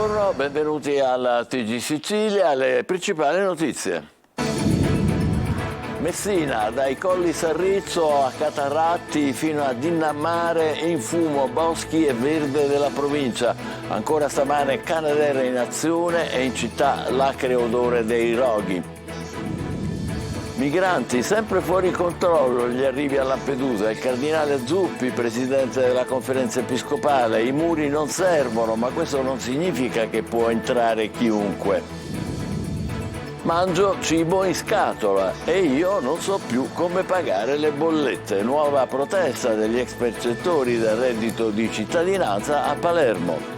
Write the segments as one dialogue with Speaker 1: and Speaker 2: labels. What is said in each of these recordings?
Speaker 1: buongiorno, benvenuti alla TG Sicilia, le principali notizie. Messina, dai Colli Sarrizzo a Catarratti fino a Dinnammare, in fumo boschi e verde della provincia. Ancora stamane Canadair in azione e in città l'acre odore dei roghi. Migranti sempre fuori controllo gli arrivi a Lampedusa. Il cardinale Zuppi, presidente della conferenza episcopale: i muri non servono, ma questo non significa che può entrare chiunque. Mangio cibo in scatola e io non so più come pagare le bollette. Nuova protesta degli ex percettori del reddito di cittadinanza a Palermo.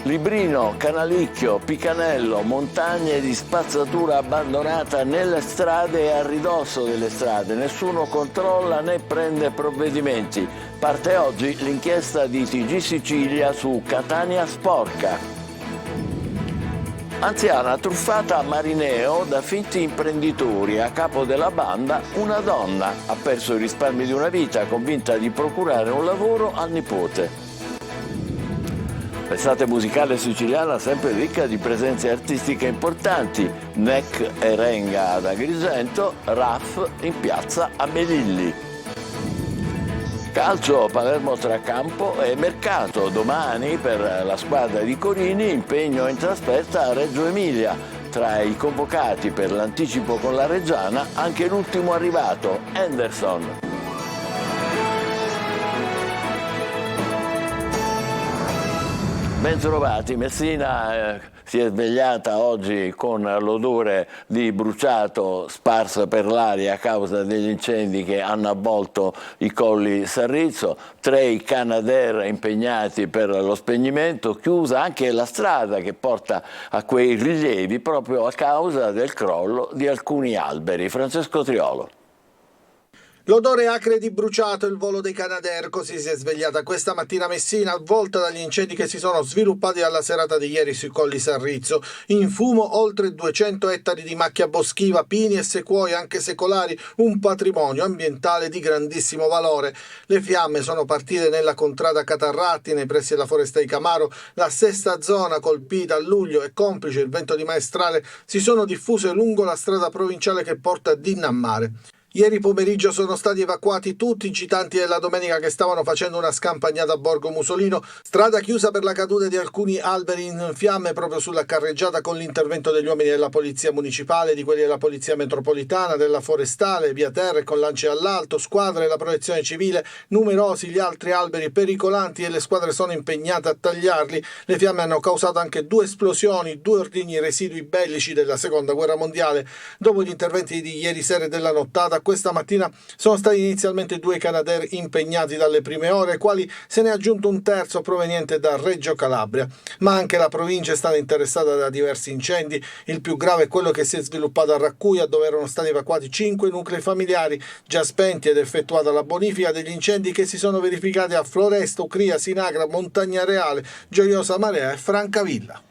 Speaker 1: Librino, Canalicchio, Picanello, montagne di spazzatura abbandonata nelle strade e a ridosso delle strade. Nessuno controlla né prende provvedimenti. Parte oggi l'inchiesta di TG Sicilia su Catania sporca. Anziana truffata a Marineo da finti imprenditori. A capo della banda una donna. Ha perso i risparmi di una vita, convinta di procurare un lavoro al nipote. L'estate musicale siciliana sempre ricca di presenze artistiche importanti. Neck e Renga ad Agrigento, Raff in piazza a Melilli. Calcio, Palermo tra campo e mercato. Domani per la squadra di Corini impegno in trasferta a Reggio Emilia. Tra i convocati per l'anticipo con la Reggiana anche l'ultimo arrivato, Henderson. Bentrovati, Messina si è svegliata oggi con l'odore di bruciato sparso per l'aria a causa degli incendi che hanno avvolto i Colli Sarrizzo, 3 i Canadair impegnati per lo spegnimento, chiusa anche la strada che porta a quei rilievi proprio a causa del crollo di alcuni alberi. Francesco Triolo.
Speaker 2: L'odore acre di bruciato e il volo dei Canadair, così si è svegliata questa mattina Messina, avvolta dagli incendi che si sono sviluppati alla serata di ieri sui Colli Sarrizzo. In fumo oltre 200 ettari di macchia boschiva, pini e sequoie anche secolari, un patrimonio ambientale di grandissimo valore. Le fiamme sono partite nella contrada Catarratti, nei pressi della foresta di Camaro, la sesta zona colpita a luglio e complice il vento di maestrale si sono diffuse lungo la strada provinciale che porta a Dinnammare. Ieri pomeriggio sono stati evacuati tutti i gitanti della domenica che stavano facendo una scampagnata a Borgo Musolino, strada chiusa per la caduta di alcuni alberi in fiamme proprio sulla carreggiata con l'intervento degli uomini della polizia municipale, di quelli della polizia metropolitana, della forestale, via terra e con lance all'alto, squadre della protezione civile, numerosi gli altri alberi pericolanti e le squadre sono impegnate a tagliarli. Le fiamme hanno causato anche 2 esplosioni, 2 ordigni residui bellici della seconda guerra mondiale. Dopo gli interventi di ieri sera e della nottata, questa mattina sono stati inizialmente 2 Canadair impegnati dalle prime ore, ai quali se ne è aggiunto un terzo proveniente da Reggio Calabria. Ma anche la provincia è stata interessata da diversi incendi. Il più grave è quello che si è sviluppato a Raccuia, dove erano stati evacuati 5 nuclei familiari già spenti ed effettuata la bonifica degli incendi che si sono verificati a Floresta, Ucria, Sinagra, Montagna Reale, Gioiosa Marea e Francavilla.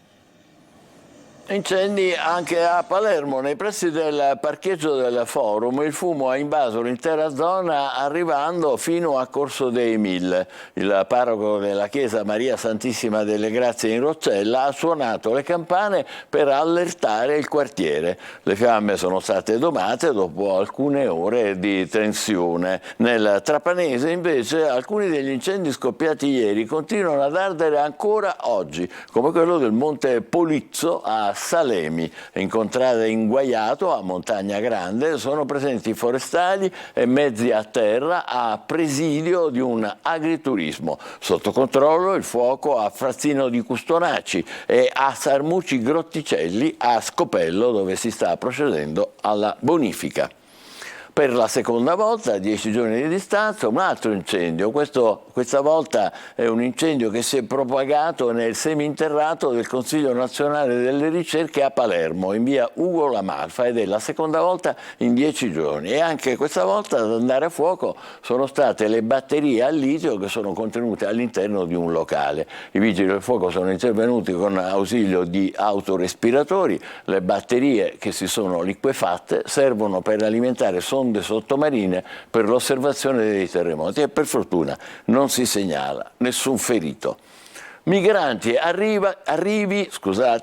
Speaker 1: Incendi anche a Palermo, nei pressi del parcheggio del Forum. Il fumo ha invaso l'intera zona arrivando fino a Corso dei Mille. Il parroco della chiesa Maria Santissima delle Grazie in Roccella ha suonato le campane per allertare il quartiere. Le fiamme sono state domate dopo alcune ore di tensione. Nel Trapanese invece alcuni degli incendi scoppiati ieri continuano ad ardere ancora oggi, come quello del Monte Polizzo a Salemi. In contrada Inguaiato, a Montagna Grande, sono presenti forestali e mezzi a terra a presidio di un agriturismo. Sotto controllo il fuoco a Frazzino di Custonaci e a Sarmuci Grotticelli a Scopello, dove si sta procedendo alla bonifica. Per la seconda volta, a 10 giorni di distanza, un altro incendio. Questa volta è un incendio che si è propagato nel seminterrato del Consiglio Nazionale delle Ricerche a Palermo, in via Ugo La Malfa, ed è la seconda volta in 10 giorni. E anche questa volta ad andare a fuoco sono state le batterie a litio che sono contenute all'interno di un locale. I vigili del fuoco sono intervenuti con ausilio di autorespiratori. Le batterie che si sono liquefatte servono per alimentare sonde sottomarine per l'osservazione dei terremoti e per fortuna non si segnala nessun ferito. Migranti, arrivi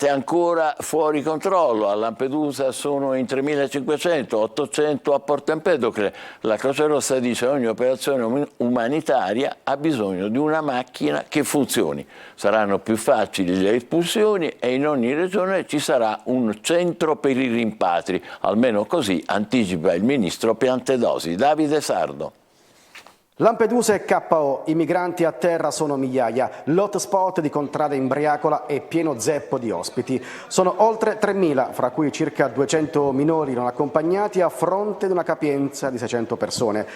Speaker 1: ancora fuori controllo. A Lampedusa sono in 3.500, 800 a Porto Empedocle. La Croce Rossa dice che ogni operazione umanitaria ha bisogno di una macchina che funzioni. Saranno più facili le espulsioni e in ogni regione ci sarà un centro per i rimpatri. Almeno così anticipa il ministro Piantedosi. Davide Sardo.
Speaker 3: Lampedusa e KO, i migranti a terra sono migliaia, l'hotspot di Contrada Imbriacola è pieno zeppo di ospiti. Sono oltre 3.000, fra cui circa 200 minori non accompagnati a fronte di una capienza di 600 persone.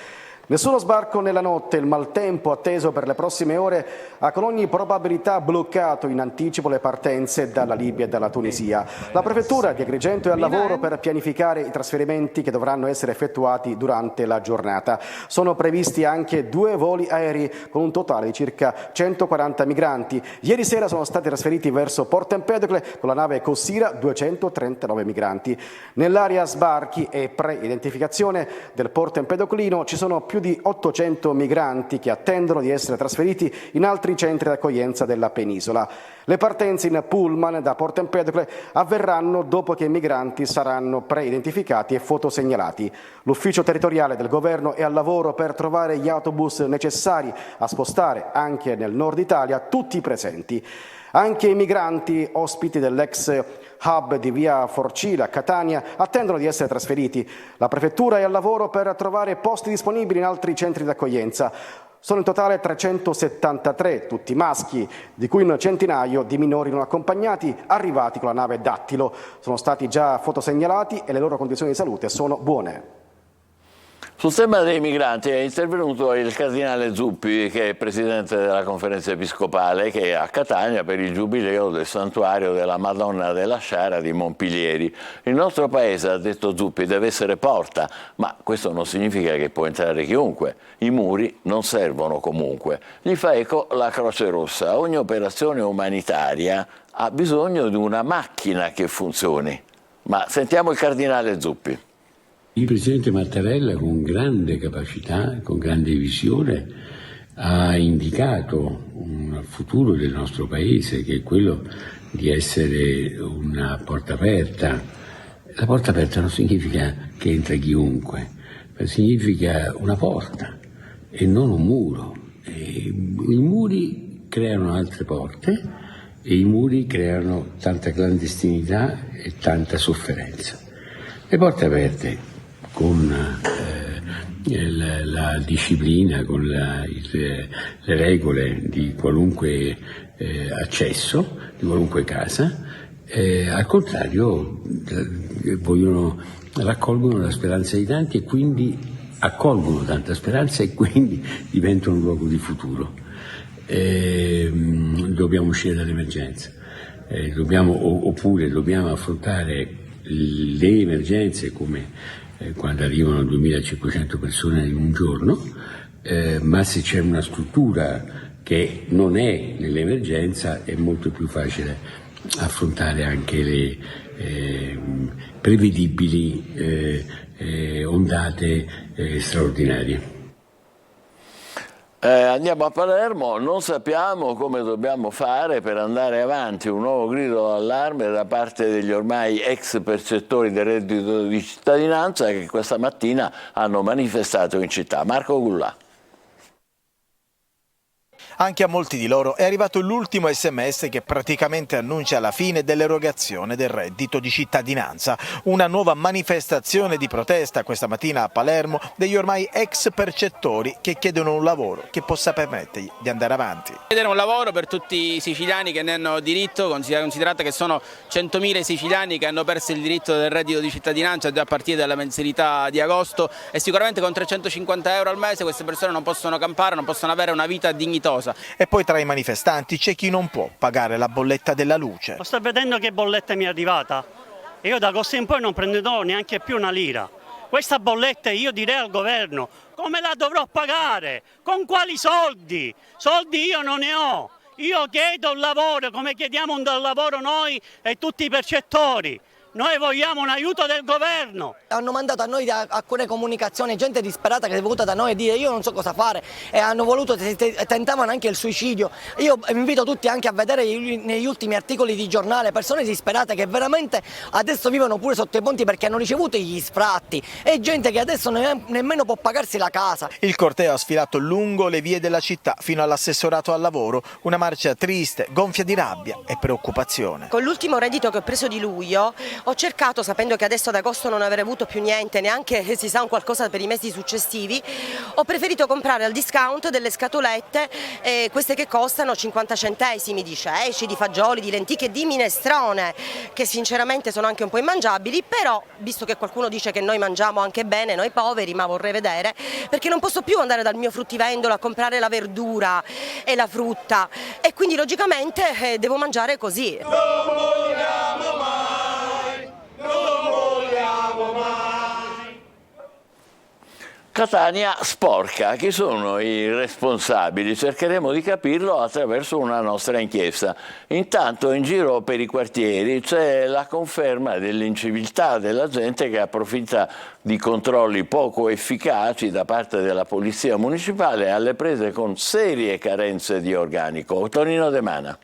Speaker 3: Nessuno sbarco nella notte, il maltempo atteso per le prossime ore ha con ogni probabilità bloccato in anticipo le partenze dalla Libia e dalla Tunisia. La prefettura di Agrigento è al lavoro per pianificare i trasferimenti che dovranno essere effettuati durante la giornata. Sono previsti anche 2 voli aerei con un totale di circa 140 migranti. Ieri sera sono stati trasferiti verso Porto Empedocle con la nave Cossira 239 migranti. Nell'area sbarchi e pre-identificazione del Porto Empedoclino ci sono più di 800 migranti che attendono di essere trasferiti in altri centri di accoglienza della penisola. Le partenze in pullman da Porto Empedocle avverranno dopo che i migranti saranno pre-identificati e fotosegnalati. L'ufficio territoriale del governo è al lavoro per trovare gli autobus necessari a spostare anche nel nord Italia tutti i presenti. Anche i migranti ospiti dell'ex hub di via Forcila a Catania attendono di essere trasferiti. La prefettura è al lavoro per trovare posti disponibili in altri centri di accoglienza. Sono in totale 373, tutti maschi, di cui un centinaio di minori non accompagnati arrivati con la nave Dattilo. Sono stati già fotosegnalati e le loro condizioni di salute sono buone.
Speaker 1: Sul tema dei migranti è intervenuto il cardinale Zuppi, che è presidente della conferenza episcopale, che è a Catania per il giubileo del santuario della Madonna della Sciara di Montpilieri. Il nostro paese, ha detto Zuppi, deve essere porta, ma questo non significa che può entrare chiunque. I muri non servono comunque. Gli fa eco la Croce Rossa. Ogni operazione umanitaria ha bisogno di una macchina che funzioni. Ma sentiamo il cardinale Zuppi.
Speaker 4: Il presidente Mattarella, con grande capacità, con grande visione, ha indicato un futuro del nostro paese che è quello di essere una porta aperta. La porta aperta non significa che entra chiunque, ma significa una porta e non un muro. I muri creano altre porte e i muri creano tanta clandestinità e tanta sofferenza. Le porte aperte con la disciplina, con le regole di qualunque accesso, di qualunque casa, al contrario raccolgono la speranza di tanti e quindi accolgono tanta speranza e quindi diventano un luogo di futuro. Dobbiamo uscire dall'emergenza, oppure dobbiamo affrontare le emergenze come quando arrivano 2.500 persone in un giorno, ma se c'è una struttura che non è nell'emergenza è molto più facile affrontare anche le prevedibili ondate straordinarie.
Speaker 1: Andiamo a Palermo, non sappiamo come dobbiamo fare per andare avanti. Un nuovo grido d'allarme da parte degli ormai ex percettori del reddito di cittadinanza che questa mattina hanno manifestato in città. Marco Gullà.
Speaker 5: Anche a molti di loro è arrivato l'ultimo SMS che praticamente annuncia la fine dell'erogazione del reddito di cittadinanza. Una nuova manifestazione di protesta questa mattina a Palermo degli ormai ex percettori che chiedono un lavoro che possa permettergli di andare avanti.
Speaker 6: Chiedere un lavoro per tutti i siciliani che ne hanno diritto, considerato che sono 100.000 siciliani che hanno perso il diritto del reddito di cittadinanza già a partire dalla mensilità di agosto, e sicuramente con 350 euro al mese queste persone non possono campare, non possono avere una vita dignitosa.
Speaker 5: E poi tra i manifestanti c'è chi non può pagare la bolletta della luce.
Speaker 7: Sto vedendo che bolletta mi è arrivata e io da agosto in poi non prenderò neanche più una lira. Questa bolletta io direi al governo come la dovrò pagare, con quali soldi? Soldi io non ne ho. Io chiedo un lavoro come chiediamo un lavoro noi e tutti i percettori. Noi vogliamo un aiuto del governo.
Speaker 8: Hanno mandato a noi alcune comunicazioni, gente disperata che è venuta da noi a dire io non so cosa fare e hanno voluto, tentavano anche il suicidio. Io invito tutti anche a vedere negli ultimi articoli di giornale persone disperate che veramente adesso vivono pure sotto i ponti perché hanno ricevuto gli sfratti e gente che adesso nemmeno può pagarsi la casa.
Speaker 5: Il corteo ha sfilato lungo le vie della città fino all'assessorato al lavoro, una marcia triste, gonfia di rabbia e preoccupazione.
Speaker 9: Con l'ultimo reddito che ho preso di luglio ho cercato, sapendo che adesso ad agosto non avrei avuto più niente, neanche si sa un qualcosa per i mesi successivi, ho preferito comprare al discount delle scatolette, queste che costano 50 centesimi di ceci, di fagioli, di lenticchie, di minestrone, che sinceramente sono anche un po' immangiabili, però visto che qualcuno dice che noi mangiamo anche bene, noi poveri, ma vorrei vedere, perché non posso più andare dal mio fruttivendolo a comprare la verdura e la frutta e quindi logicamente devo mangiare così.
Speaker 2: Non vogliamo mai, non vogliamo mai.
Speaker 1: Catania sporca, chi sono i responsabili? Cercheremo di capirlo attraverso una nostra inchiesta. Intanto in giro per i quartieri c'è la conferma dell'inciviltà della gente che approfitta di controlli poco efficaci da parte della Polizia Municipale alle prese con serie carenze di organico. Tonino De Mana.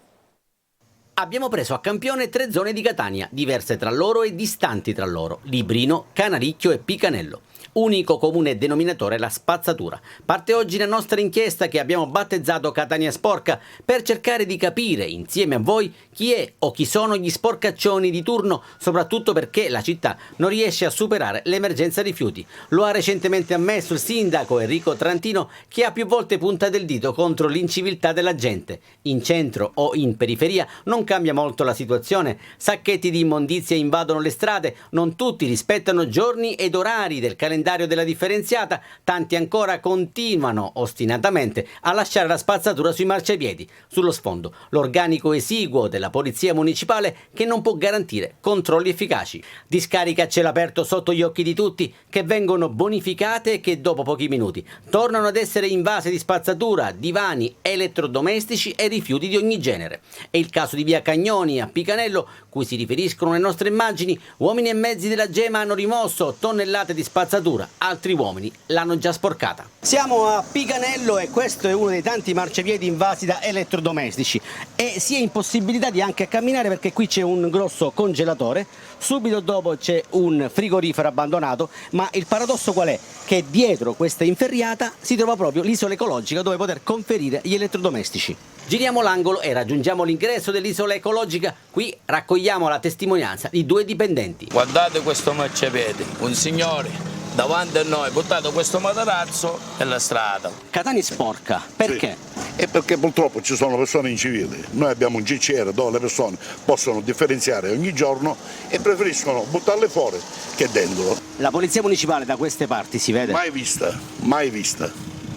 Speaker 10: Abbiamo preso a campione 3 zone di Catania, diverse tra loro e distanti tra loro: Librino, Canaricchio e Picanello. Unico comune denominatore la spazzatura. Parte oggi la nostra inchiesta che abbiamo battezzato Catania Sporca per cercare di capire insieme a voi chi è o chi sono gli sporcaccioni di turno, soprattutto perché la città non riesce a superare l'emergenza rifiuti. Lo ha recentemente ammesso il sindaco Enrico Trantino, che ha più volte puntato il dito contro l'inciviltà della gente. In centro o in periferia non cambia molto la situazione. Sacchetti di immondizia invadono le strade, non tutti rispettano giorni ed orari del calendario della differenziata, tanti ancora continuano ostinatamente a lasciare la spazzatura sui marciapiedi. Sullo sfondo l'organico esiguo della Polizia Municipale che non può garantire controlli efficaci. Discariche a cielo aperto sotto gli occhi di tutti che vengono bonificate e che dopo pochi minuti tornano ad essere invase di spazzatura, divani, elettrodomestici e rifiuti di ogni genere. È il caso di via Cagnoni a Picanello, cui si riferiscono le nostre immagini. Uomini e mezzi della Gema hanno rimosso tonnellate di spazzatura, altri uomini l'hanno già sporcata.
Speaker 3: Siamo a Picanello e questo è uno dei tanti marciapiedi invasi da elettrodomestici e si è impossibilitati anche a camminare perché qui c'è un grosso congelatore, subito dopo c'è un frigorifero abbandonato, ma il paradosso qual è? Che dietro questa inferriata si trova proprio l'isola ecologica dove poter conferire gli elettrodomestici.
Speaker 10: Giriamo l'angolo e raggiungiamo l'ingresso dell'isola ecologica. Qui raccogliamo la testimonianza di 2 dipendenti.
Speaker 11: Guardate questo marciapiede, un signore davanti a noi ha buttato questo materasso nella strada.
Speaker 3: Catania è sporca, perché?
Speaker 12: Sì. È perché purtroppo ci sono persone incivili. Noi abbiamo un GCR dove le persone possono differenziare ogni giorno e preferiscono buttarle fuori che dentro.
Speaker 3: La Polizia Municipale da queste parti si vede?
Speaker 12: Mai vista, mai vista,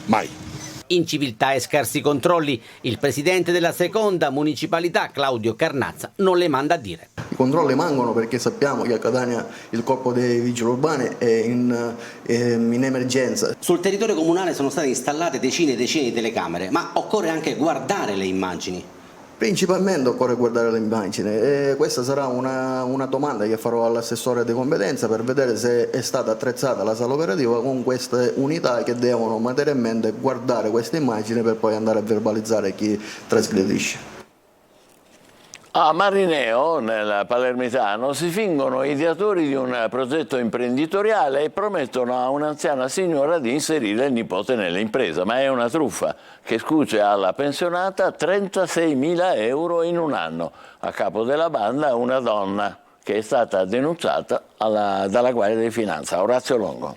Speaker 12: mai.
Speaker 10: Inciviltà e scarsi controlli. Il presidente della seconda municipalità, Claudio Carnazza, non le manda a dire.
Speaker 13: I controlli mancano perché sappiamo che a Catania il corpo dei vigili urbani è in emergenza.
Speaker 3: Sul territorio comunale sono state installate decine e decine di telecamere, ma occorre anche guardare le immagini.
Speaker 13: Principalmente occorre guardare le immagini e questa sarà una domanda che farò all'assessore di competenza per vedere se è stata attrezzata la sala operativa con queste unità che devono materialmente guardare queste immagini per poi andare a verbalizzare chi trasgredisce.
Speaker 1: A Marineo, nel Palermitano, si fingono ideatori di un progetto imprenditoriale e promettono a un'anziana signora di inserire il nipote nell'impresa, ma è una truffa che scuce alla pensionata 36.000 euro in un anno. A capo della banda una donna che è stata denunciata dalla Guardia di Finanza. Orazio Longo.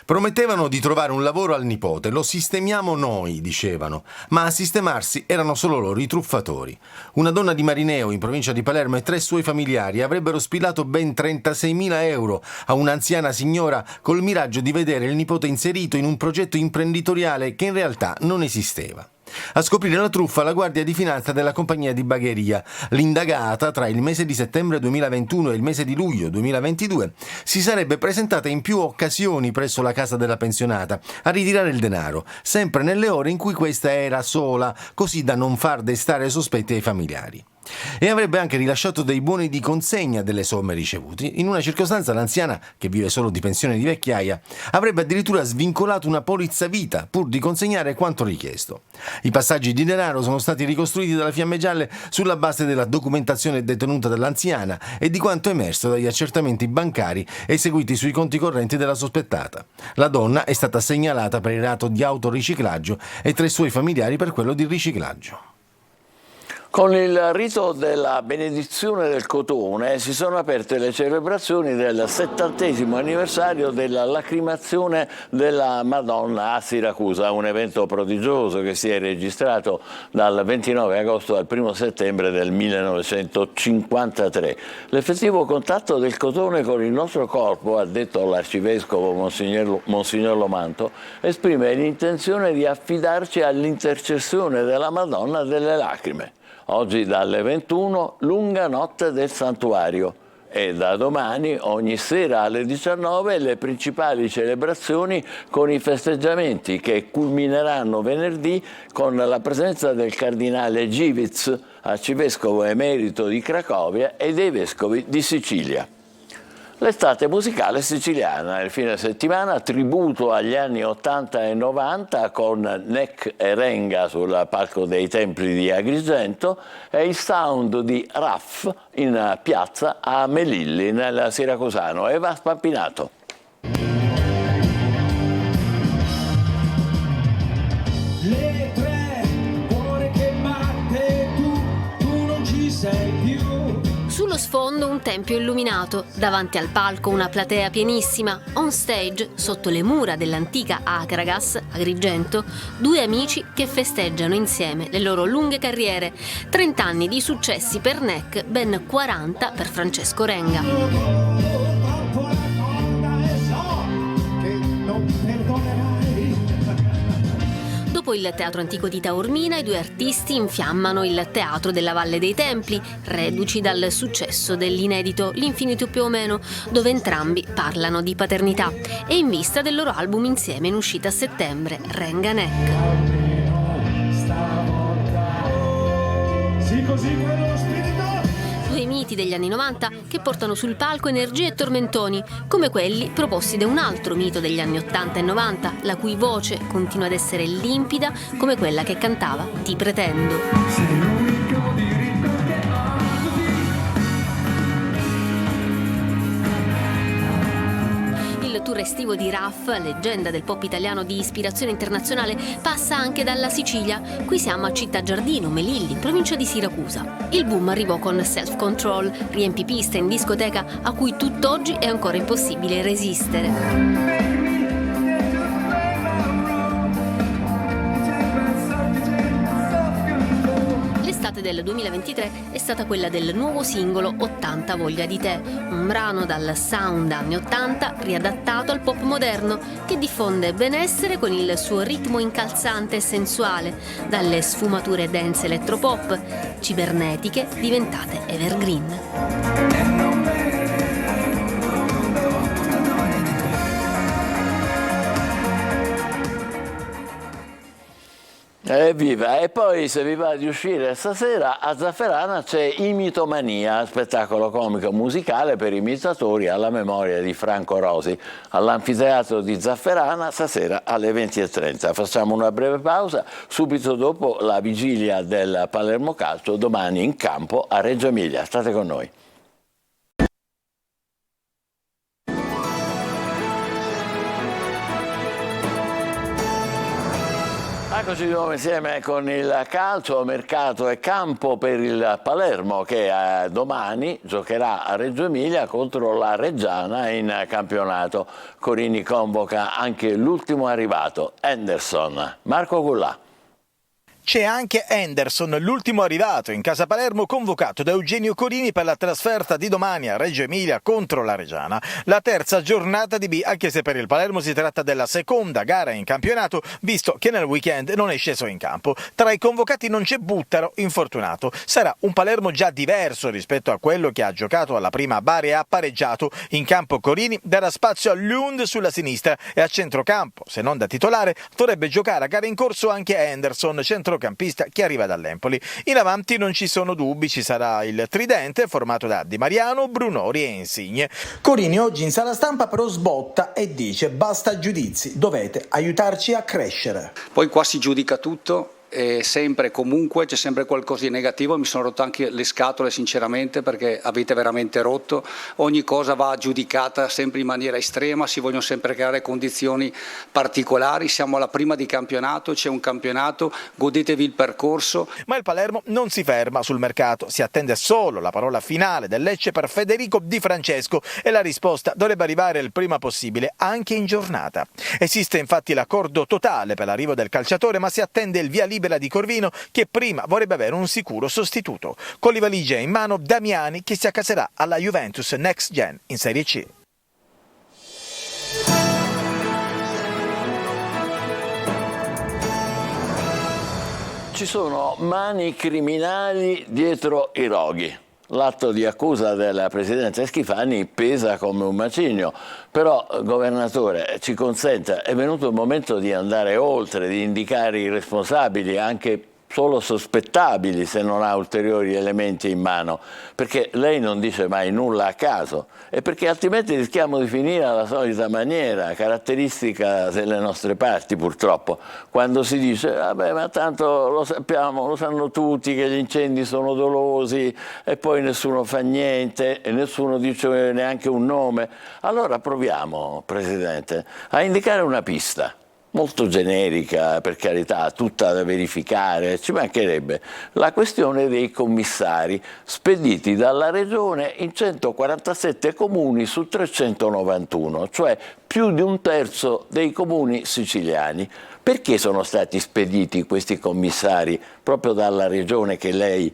Speaker 14: Promettevano di trovare un lavoro al nipote, lo sistemiamo noi, dicevano, ma a sistemarsi erano solo loro i truffatori. Una donna di Marineo, in provincia di Palermo, e 3 suoi familiari avrebbero spilato ben 36.000 euro a un'anziana signora col miraggio di vedere il nipote inserito in un progetto imprenditoriale che in realtà non esisteva. A scoprire la truffa la Guardia di Finanza della compagnia di bagheria. L'indagata, tra il mese di settembre 2021 e il mese di luglio 2022, si sarebbe presentata in più occasioni presso la casa della pensionata a ritirare il denaro, sempre nelle ore in cui questa era sola, così da non far destare sospetti ai familiari. e avrebbe anche rilasciato dei buoni di consegna delle somme ricevute. In una circostanza l'anziana, che vive solo di pensione di vecchiaia, avrebbe addirittura svincolato una polizza vita pur di consegnare quanto richiesto. I passaggi di denaro sono stati ricostruiti dalle Fiamme Gialle sulla base della documentazione detenuta dall'anziana e di quanto emerso dagli accertamenti bancari eseguiti sui conti correnti della sospettata. La donna è stata segnalata per il reato di autoriciclaggio e 3 suoi familiari per quello di riciclaggio.
Speaker 1: Con il rito della benedizione del cotone si sono aperte le celebrazioni del 70° anniversario della lacrimazione della Madonna a Siracusa, un evento prodigioso che si è registrato dal 29 agosto al 1 settembre del 1953. L'effettivo contatto del cotone con il nostro corpo, ha detto l'arcivescovo Monsignor Lomanto, esprime l'intenzione di affidarci all'intercessione della Madonna delle Lacrime. Oggi dalle 21 lunga notte del santuario e da domani ogni sera alle 19 le principali celebrazioni con i festeggiamenti che culmineranno venerdì con la presenza del cardinale Givitz, arcivescovo emerito di Cracovia e dei vescovi di Sicilia. L'estate musicale siciliana, il fine settimana tributo agli anni 80 e 90 con Neck e Renga sul palco dei Templi di Agrigento e il sound di Raff in piazza a Melilli nel Siracusano. Eva Spampinato.
Speaker 15: Le 3, cuore che batte, tu non ci sei più.
Speaker 16: Sullo sfondo un tempio illuminato, davanti al palco una platea pienissima, on stage, sotto le mura dell'antica Akragas, Agrigento, 2 amici che festeggiano insieme le loro lunghe carriere, 30 anni di successi per Neck, ben 40 per Francesco Renga. Dopo il Teatro Antico di Taormina, i 2 artisti infiammano il Teatro della Valle dei Templi, reduci dal successo dell'inedito L'Infinito più o meno, dove entrambi parlano di paternità, e in vista del loro album insieme in uscita a settembre, Renga Neck.
Speaker 15: Sì, così quello spirito.
Speaker 16: 2 miti degli anni 90 che portano sul palco energie e tormentoni, come quelli proposti da un altro mito degli anni 80 e 90, la cui voce continua ad essere limpida come quella che cantava Ti pretendo. Il tour estivo di Raff, leggenda del pop italiano di ispirazione internazionale, passa anche dalla Sicilia. Qui siamo a Città Giardino, Melilli, in provincia di Siracusa. Il boom arrivò con Self Control, riempipiste in discoteca a cui tutt'oggi è ancora impossibile resistere. L'estate del 2023 è stata quella del nuovo singolo 80 Voglia di te, un brano dal sound anni 80 riadattato al pop moderno che diffonde benessere con il suo ritmo incalzante e sensuale, dalle sfumature dance elettropop, cibernetiche diventate evergreen.
Speaker 1: Evviva! E poi, se vi va di uscire stasera, a Zafferana c'è Imitomania, spettacolo comico musicale per imitatori alla memoria di Franco Rosi, all'anfiteatro di Zafferana stasera alle 20:30. Facciamo una breve pausa, subito dopo la vigilia del Palermo Calcio, domani in campo a Reggio Emilia. State con noi. Eccoci di nuovo insieme con il calcio, mercato e campo per il Palermo che domani giocherà a Reggio Emilia contro la Reggiana in campionato. Corini convoca anche l'ultimo arrivato, Henderson. Marco Gullà.
Speaker 5: C'è anche Henderson, l'ultimo arrivato in casa Palermo, convocato da Eugenio Corini per la trasferta di domani a Reggio Emilia contro la Reggiana. La terza giornata di B, anche se per il Palermo si tratta della seconda gara in campionato, visto che nel weekend non è sceso in campo. Tra i convocati non c'è Buttaro, infortunato. Sarà un Palermo già diverso rispetto a quello che ha giocato alla prima a Bari e ha pareggiato. In campo Corini darà spazio a Lund sulla sinistra e a centrocampo, se non da titolare, dovrebbe giocare a gara in corso anche Henderson, centrocampista centrocampista che arriva dall'Empoli. In avanti non ci sono dubbi, ci sarà il tridente formato da Di Mariano, Brunori e Insigne.
Speaker 17: Corini oggi in sala stampa però sbotta e dice: basta giudizi, dovete aiutarci a crescere.
Speaker 18: Poi qua si giudica tutto. E sempre e comunque c'è sempre qualcosa di negativo, mi sono rotto anche le scatole sinceramente, perché avete veramente rotto, ogni cosa va giudicata sempre in maniera estrema, si vogliono sempre creare condizioni particolari, siamo alla prima di campionato, c'è un campionato, godetevi il percorso.
Speaker 5: Ma il Palermo non si ferma sul mercato, si attende solo la parola finale del Lecce per Federico Di Francesco e la risposta dovrebbe arrivare il prima possibile, anche in giornata. Esiste infatti l'accordo totale per l'arrivo del calciatore, ma si attende il via libera di Corvino, che prima vorrebbe avere un sicuro sostituto. Con le valigie in mano Damiani, che si accaserà alla Juventus Next Gen in Serie C.
Speaker 1: Ci sono mani criminali dietro i roghi. L'atto di accusa della Presidenza Schifani pesa come un macigno, però, Governatore, ci consenta, è venuto il momento di andare oltre, di indicare i responsabili, anche solo sospettabili se non ha ulteriori elementi in mano, perché lei non dice mai nulla a caso e perché altrimenti rischiamo di finire alla solita maniera, caratteristica delle nostre parti purtroppo, quando si dice vabbè, ma tanto lo sappiamo, lo sanno tutti che gli incendi sono dolosi e poi nessuno fa niente e nessuno dice neanche un nome. Allora proviamo, Presidente, a indicare una pista. Molto generica, per carità, tutta da verificare, ci mancherebbe, la questione dei commissari spediti dalla Regione in 147 comuni su 391, cioè più di un terzo dei comuni siciliani. Perché sono stati spediti questi commissari proprio dalla Regione che lei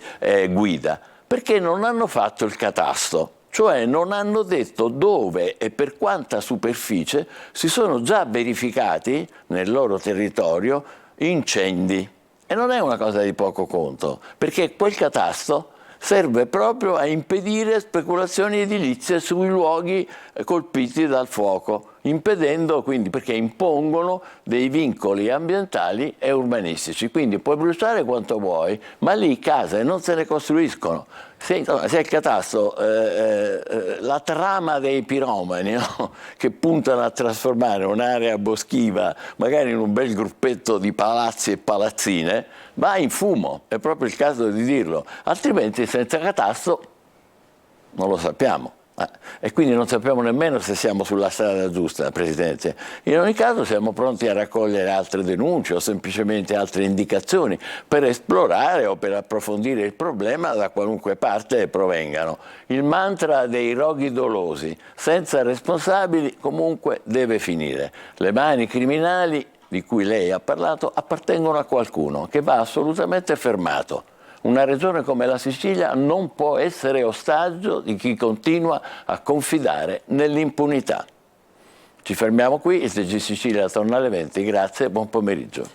Speaker 1: guida? Perché non hanno fatto il catasto. Cioè non hanno detto dove e per quanta superficie si sono già verificati nel loro territorio incendi. E non è una cosa di poco conto, perché quel catasto serve proprio a impedire speculazioni edilizie sui luoghi colpiti dal fuoco, impedendo quindi, perché impongono dei vincoli ambientali e urbanistici. Quindi puoi bruciare quanto vuoi, ma lì case non se ne costruiscono. Se il catasto, la trama dei piromani, no? Che puntano a trasformare un'area boschiva magari in un bel gruppetto di palazzi e palazzine, va in fumo, è proprio il caso di dirlo, altrimenti senza catasto non lo sappiamo. E quindi non sappiamo nemmeno se siamo sulla strada giusta, Presidente. In ogni caso siamo pronti a raccogliere altre denunce o semplicemente altre indicazioni per esplorare o per approfondire il problema da qualunque parte provengano. Il mantra dei roghi dolosi senza responsabili comunque deve finire. Le mani criminali di cui lei ha parlato appartengono a qualcuno che va assolutamente fermato. Una regione come la Sicilia non può essere ostaggio di chi continua a confidare nell'impunità. Ci fermiamo qui, il TG Sicilia torna alle 20, grazie e buon pomeriggio.